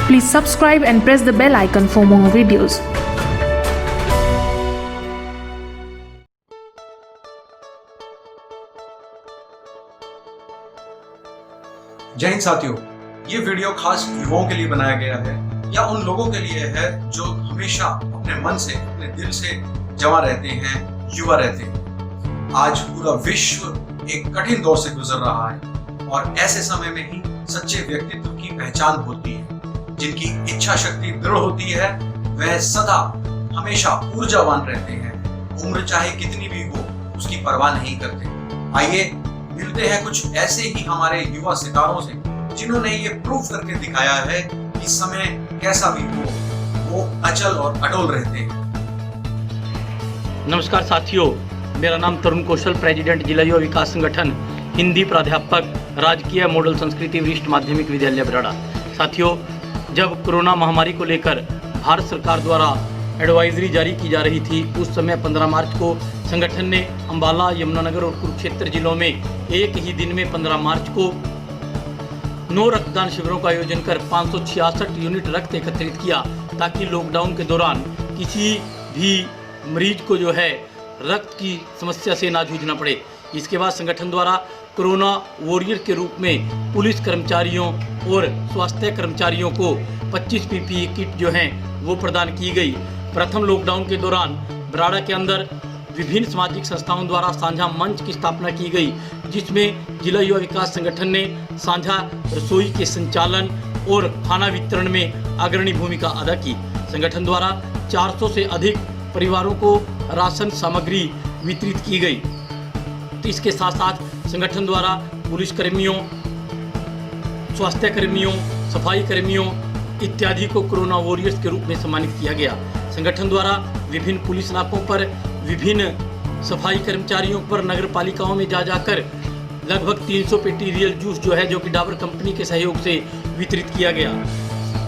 Please subscribe and press the bell icon for more videos. जय हिंद साथियों, ये video खास युवाओं के लिए बनाया गया है या उन लोगों के लिए है जो हमेशा अपने मन से, अपने दिल से जमा रहते हैं, युवा रहते हैं। आज पूरा विश्व एक कठिन दौर से गुजर रहा है और ऐसे समय में ही सच्चे व्यक्तित्व की पहचान होती है। जिनकी इच्छा शक्ति दृढ़ होती है वह सदा हमेशा ऊर्जावान रहते हैं। उम्र चाहे कितनी भी हो उसकी परवाह नहीं करते। आइए मिलते हैं कुछ ऐसे ही हमारे युवा सितारों से जिन्होंने ये प्रूफ करके दिखाया है कि समय कैसा भी हो वो अचल और अटल रहते हैं। नमस्कार साथियों, मेरा नाम तरुण कौशल, प्रेसिडेंट जिला युवा विकास संगठन, हिंदी प्राध्यापक, राजकीय मॉडल संस्कृति वरिष्ठ माध्यमिक विद्यालय बराड़ा। साथियों, जब कोरोना महामारी को लेकर भारत सरकार द्वारा एडवाइजरी जारी की जा रही थी, उस समय 15 मार्च को संगठन ने अंबाला, यमुनानगर और कुरुक्षेत्र जिलों में एक ही दिन में 15 मार्च को 9 रक्तदान शिविरों का आयोजन कर 566 यूनिट रक्त एकत्रित किया ताकि लॉकडाउन के दौरान किसी भी मरीज को जो है रक्त की समस्या से ना जूझना पड़े। इसके बाद संगठन द्वारा कोरोना वॉरियर के रूप में पुलिस कर्मचारियों और स्वास्थ्य कर्मचारियों को 25 पीपीई किट जो हैं वो प्रदान की गई। प्रथम लॉकडाउन के दौरान बराड़ा के अंदर विभिन्न सामाजिक संस्थाओं द्वारा साझा मंच की स्थापना की गई, जिसमें जिला युवा विकास संगठन ने साझा रसोई के संचालन और खाना वितरण में अग्रणी भूमिका अदा की। संगठन द्वारा 400 से अधिक परिवारों को राशन सामग्री वितरित की गई। तो इसके साथ साथ संगठन द्वारा पुलिसकर्मियों, स्वास्थ्य कर्मियों, सफाई कर्मियों इत्यादि को कोरोना वॉरियर्स के रूप में सम्मानित किया गया। संगठन द्वारा विभिन्न पुलिस नाकों पर, विभिन्न सफाई कर्मचारियों पर, नगर पालिकाओं में जा जाकर लगभग 300 पेटी रियल जूस जो है, जो कि डाबर कंपनी के सहयोग से वितरित किया गया।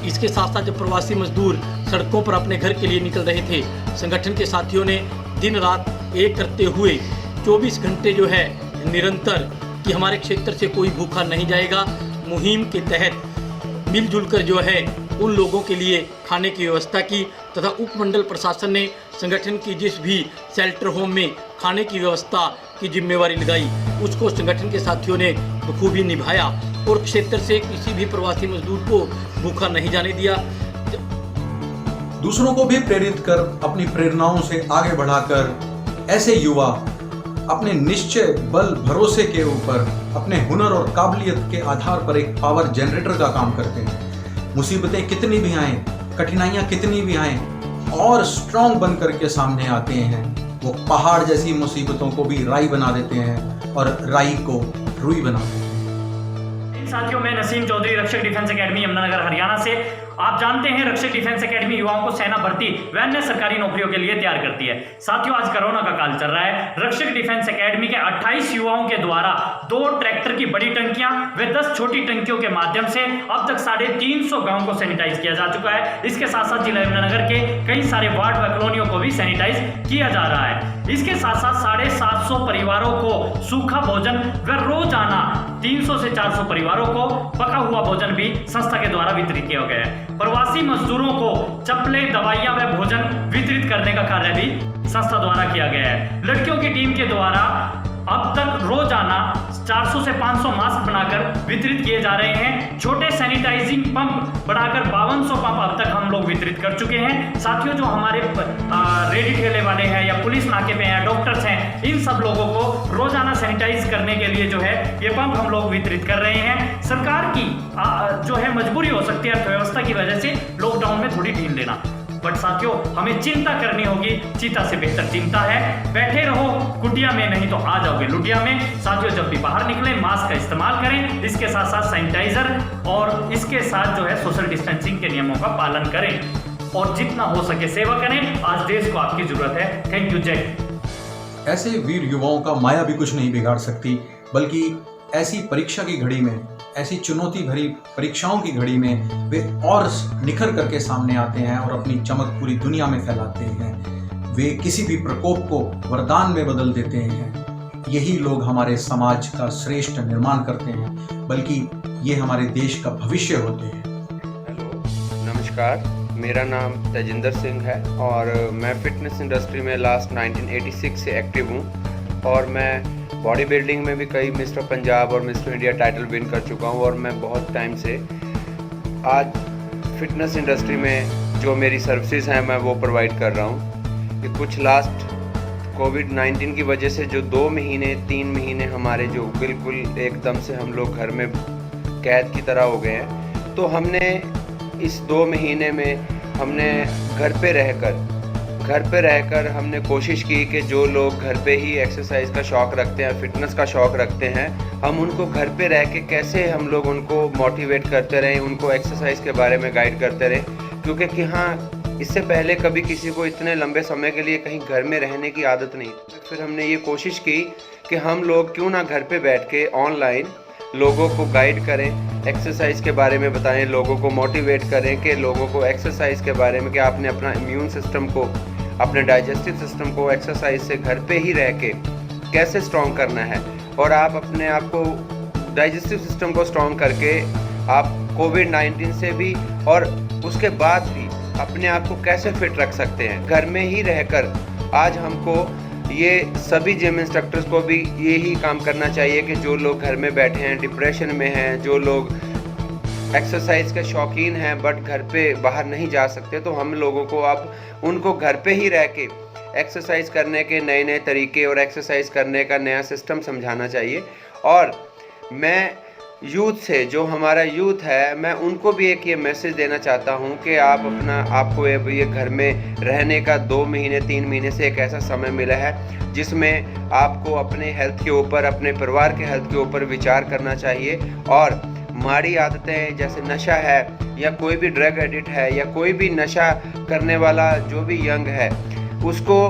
इसके साथ साथ जब प्रवासी मजदूर सड़कों पर अपने घर के लिए निकल रहे थे, संगठन के साथियों ने दिन रात एक करते हुए 24 घंटे जो है निरंतर कि हमारे क्षेत्र से कोई भूखा नहीं जाएगा मुहिम के तहत मिलजुल कर जो है उन लोगों के लिए खाने की व्यवस्था की तथा उपमंडल प्रशासन ने संगठन की जिस भी शेल्टर होम में खाने की व्यवस्था की जिम्मेवारी लगाई उसको संगठन के साथियों ने बखूबी निभाया और क्षेत्र से किसी भी प्रवासी मजदूर को भूखा नहीं जाने दिया। दूसरों को भी प्रेरित कर, अपनी प्रेरणाओं से आगे बढ़ाकर ऐसे युवा अपने निश्चय, बल, भरोसे के ऊपर अपने हुनर और काबिलियत के आधार पर एक पावर जनरेटर का काम करते हैं। मुसीबतें कितनी भी आए, कठिनाइयां कितनी भी आए और स्ट्रांग बन करके सामने आते हैं। वो पहाड़ जैसी मुसीबतों को भी राई बना देते हैं और राई को रुई बना देते हैं। साथियों, मैं नसीम चौधरी, रक्षक डिफेंस एकेडमी यमुनानगर हरियाणा से। आप जानते हैं रक्षक डिफेंस एकेडमी युवाओं को सेना भर्ती व अन्य सरकारी नौकरियों के लिए तैयार करती है। साथियों, आज कोरोना का काल चल रहा है। रक्षक डिफेंस एकेडमी के 28 युवाओं के द्वारा 2 ट्रैक्टर की बड़ी टंकियां व 10 छोटी टंकियों के माध्यम से अब तक 350 गांवों को सैनिटाइज किया जा चुका है। इसके साथ साथ जिला यमुनानगर के कई सारे वार्ड व कॉलोनियों को भी सैनिटाइज किया जा रहा है। इसके साथ साथ 750 परिवारों को सूखा भोजन व रोजाना 300 से 400 परिवारों को पका हुआ भोजन भी संस्था के द्वारा वितरित किया गया है। प्रवासी मजदूरों को चप्पलें, दवाइयां व भोजन वितरित करने का कार्य भी संस्था द्वारा किया गया है। लड़कियों की टीम के द्वारा अब तक रोजाना 400 से 500 मास्क बनाकर वितरित किए जा रहे हैं। छोटे सैनिटाइजिंग पंप बढ़ाकर 5200 पंप अब तक हम लोग वितरित कर चुके हैं। साथियों, जो हमारे रेडी ठेले वाले हैं या पुलिस नाके पे हैं, डॉक्टर्स हैं, इन सब लोगों को रोजाना सैनिटाइज करने के लिए जो है ये पंप हम लोग वितरित कर रहे हैं। सरकार की जो है मजबूरी हो सकती है अर्थव्यवस्था की वजह से लॉकडाउन में थोड़ी ढील देना, बट साथियों हमें चिंता करनी होगी। चीता से बेहतर चिंता है। बैठे रहो कुटिया में, नहीं तो आ जाओगे लुटिया में। साथियों, जब भी बाहर निकले मास्क का इस्तेमाल करें। इसके साथ साथ सैनिटाइजर और इसके साथ जो है सोशल डिस्टेंसिंग के नियमों का पालन करें और जितना हो सके सेवा करें। आज देश को आपकी जरूरत है। Thank you. जय। ऐसे वीर युवाओं का माया भी कुछ नहीं बिगाड़ सकती, बल्कि ऐसी परीक्षा की घड़ी में, ऐसी चुनौती भरी परीक्षाओं की घड़ी में वे और निखर करके सामने आते हैं और अपनी चमक पूरी दुनिया में फैलाते हैं। वे किसी भी प्रकोप को वरदान में बदल देते हैं। यही लोग हमारे समाज का श्रेष्ठ निर्माण करते हैं, बल्कि ये हमारे देश का भविष्य होते हैं। नमस्कार, मेरा नाम तेजिंदर सिंह है और मैं फ़िटनेस इंडस्ट्री में लास्ट 1986 से एक्टिव हूँ और मैं बॉडी बिल्डिंग में भी कई मिस्टर पंजाब और मिस्टर इंडिया टाइटल विन कर चुका हूँ और मैं बहुत टाइम से आज फ़िटनेस इंडस्ट्री में जो मेरी सर्विसेज हैं मैं वो प्रोवाइड कर रहा हूँ। कि कुछ लास्ट कोविड-19 की वजह से जो 2 महीने 3 महीने हमारे जो बिल्कुल एकदम से हम लोग घर में कैद की तरह हो गए हैं, तो हमने इस 2 महीने में हमने घर पे रहकर हमने कोशिश की कि जो लोग घर पे ही एक्सरसाइज का शौक़ रखते हैं, फ़िटनेस का शौक़ रखते हैं, हम उनको घर पे रह के कैसे हम लोग उनको मोटिवेट करते रहें, उनको एक्सरसाइज के बारे में गाइड करते रहें। क्योंकि कि हाँ, इससे पहले कभी किसी को इतने लंबे समय के लिए कहीं घर में रहने की आदत नहीं। फिर हमने ये कोशिश की कि हम लोग क्यों ना घर पे बैठ के ऑनलाइन लोगों को गाइड करें, एक्सरसाइज के बारे में बताएं, लोगों को मोटिवेट करें कि लोगों को एक्सरसाइज के बारे में कि आपने अपना इम्यून सिस्टम को, अपने डाइजेस्टिव सिस्टम को एक्सरसाइज से घर पे ही रह के कैसे स्ट्रॉन्ग करना है और आप अपने आप को डाइजेस्टिव सिस्टम को स्ट्रॉन्ग करके आप कोविड-19 से भी और उसके बाद भी अपने आप को कैसे फिट रख सकते हैं। घर में ही रहकर आज हमको ये सभी जिम इंस्ट्रक्टर्स को भी यही काम करना चाहिए कि जो लोग घर में बैठे हैं, डिप्रेशन में हैं, जो लोग एक्सरसाइज के शौकीन हैं बट घर पे बाहर नहीं जा सकते, तो हम लोगों को अब उनको घर पे ही रह के एक्सरसाइज करने के नए नए तरीके और एक्सरसाइज करने का नया सिस्टम समझाना चाहिए। और मैं यूथ से, जो हमारा यूथ है, मैं उनको भी एक ये मैसेज देना चाहता हूँ कि आपको ये घर में रहने का 2 महीने 3 महीने से एक ऐसा समय मिला है जिसमें आपको अपने हेल्थ के ऊपर, अपने परिवार के हेल्थ के ऊपर विचार करना चाहिए और माड़ी आदतें जैसे नशा है या कोई भी ड्रग एडिक्ट है या कोई भी नशा करने वाला जो भी यंग है, उसको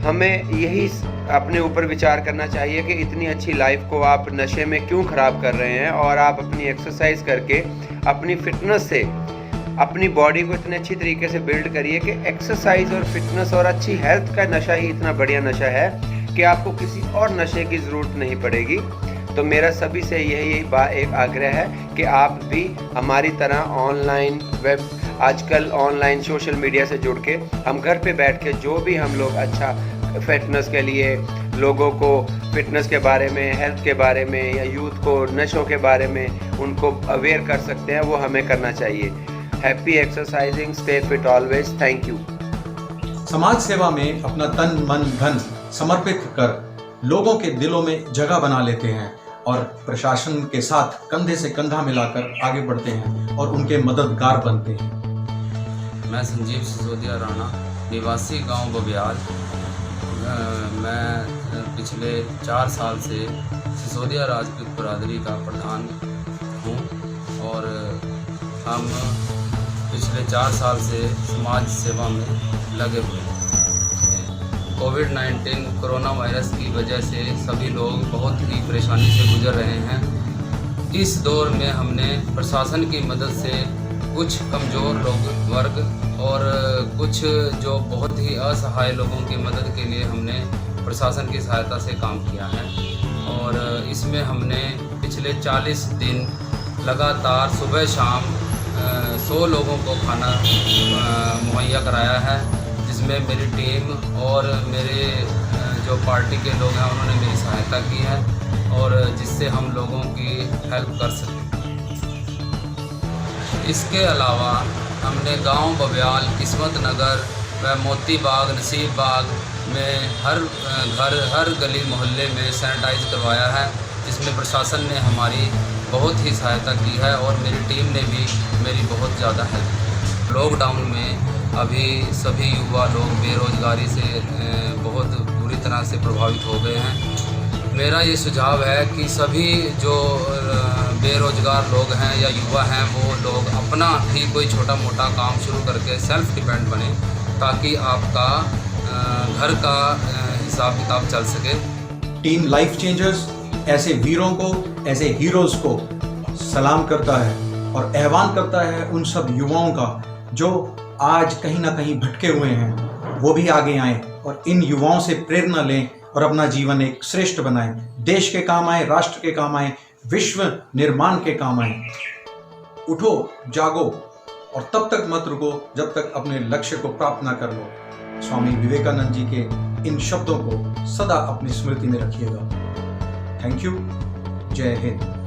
हमें यही अपने ऊपर विचार करना चाहिए कि इतनी अच्छी लाइफ को आप नशे में क्यों ख़राब कर रहे हैं और आप अपनी एक्सरसाइज करके अपनी फ़िटनेस से अपनी बॉडी को इतने अच्छी तरीके से बिल्ड करिए कि एक्सरसाइज और फिटनेस और अच्छी हेल्थ का नशा ही इतना बढ़िया नशा है कि आपको किसी और नशे की ज़रूरत नहीं पड़ेगी। तो मेरा सभी से यही एक आग्रह है कि आप भी हमारी तरह ऑनलाइन आजकल ऑनलाइन सोशल मीडिया से जुड़ के हम घर पे बैठ के जो भी हम लोग अच्छा फिटनेस के लिए लोगों को फिटनेस के बारे में, हेल्थ के बारे में या यूथ को नशों के बारे में उनको अवेयर कर सकते हैं, वो हमें करना चाहिए। Happy exercising, stay fit always. Thank you. समाज सेवा में अपना तन मन धन समर्पित कर लोगों के दिलों में जगह बना लेते हैं और प्रशासन के साथ कंधे से कंधा मिलाकर आगे बढ़ते हैं और उनके मददगार बनते हैं। मैं संजीव सिसोदिया राणा, निवासी गांव बबियाल। मैं पिछले 4 साल से सिसोदिया राजपूत बरादरी का प्रधान हूँ और हम पिछले 4 साल से समाज सेवा में लगे हुए हैं। कोविड-19 कोरोना वायरस की वजह से सभी लोग बहुत ही परेशानी से गुजर रहे हैं। इस दौर में हमने प्रशासन की मदद से कुछ कमज़ोर वर्ग और कुछ जो बहुत ही असहाय लोगों की मदद के लिए हमने प्रशासन की सहायता से काम किया है और इसमें हमने पिछले 40 दिन लगातार सुबह शाम 100 लोगों को खाना मुहैया कराया है, जिसमें मेरी टीम और मेरे जो पार्टी के लोग हैं उन्होंने मेरी सहायता की है और जिससे हम लोगों की हेल्प कर सकें। इसके अलावा हमने गांव बबियाल, किस्मत नगर व मोती बाग, नसीब बाग में हर गली मोहल्ले में सैनिटाइज करवाया है, जिसमें प्रशासन ने हमारी बहुत ही सहायता की है और मेरी टीम ने भी मेरी बहुत ज़्यादा हेल्प की। लॉकडाउन में अभी सभी युवा लोग बेरोज़गारी से बहुत बुरी तरह से प्रभावित हो गए हैं। मेरा ये सुझाव है कि सभी जो बेरोज़गार लोग हैं या युवा हैं वो लोग अपना ही कोई छोटा मोटा काम शुरू करके सेल्फ डिपेंड बने, ताकि आपका घर का हिसाब किताब चल सके। टीम लाइफ चेंजर्स ऐसे वीरों को, ऐसे हीरोज़ को सलाम करता है और आह्वान करता है उन सब युवाओं का जो आज कहीं ना कहीं भटके हुए हैं, वो भी आगे आएँ और इन युवाओं से प्रेरणा लें और अपना जीवन एक श्रेष्ठ बनाएं, देश के काम आए, राष्ट्र के काम आए, विश्व निर्माण के काम आए। उठो, जागो, और तब तक मत रुको जब तक अपने लक्ष्य को प्राप्त ना कर लो। स्वामी विवेकानंद जी के इन शब्दों को सदा अपनी स्मृति में रखिएगा। Thank you. जय हिंद।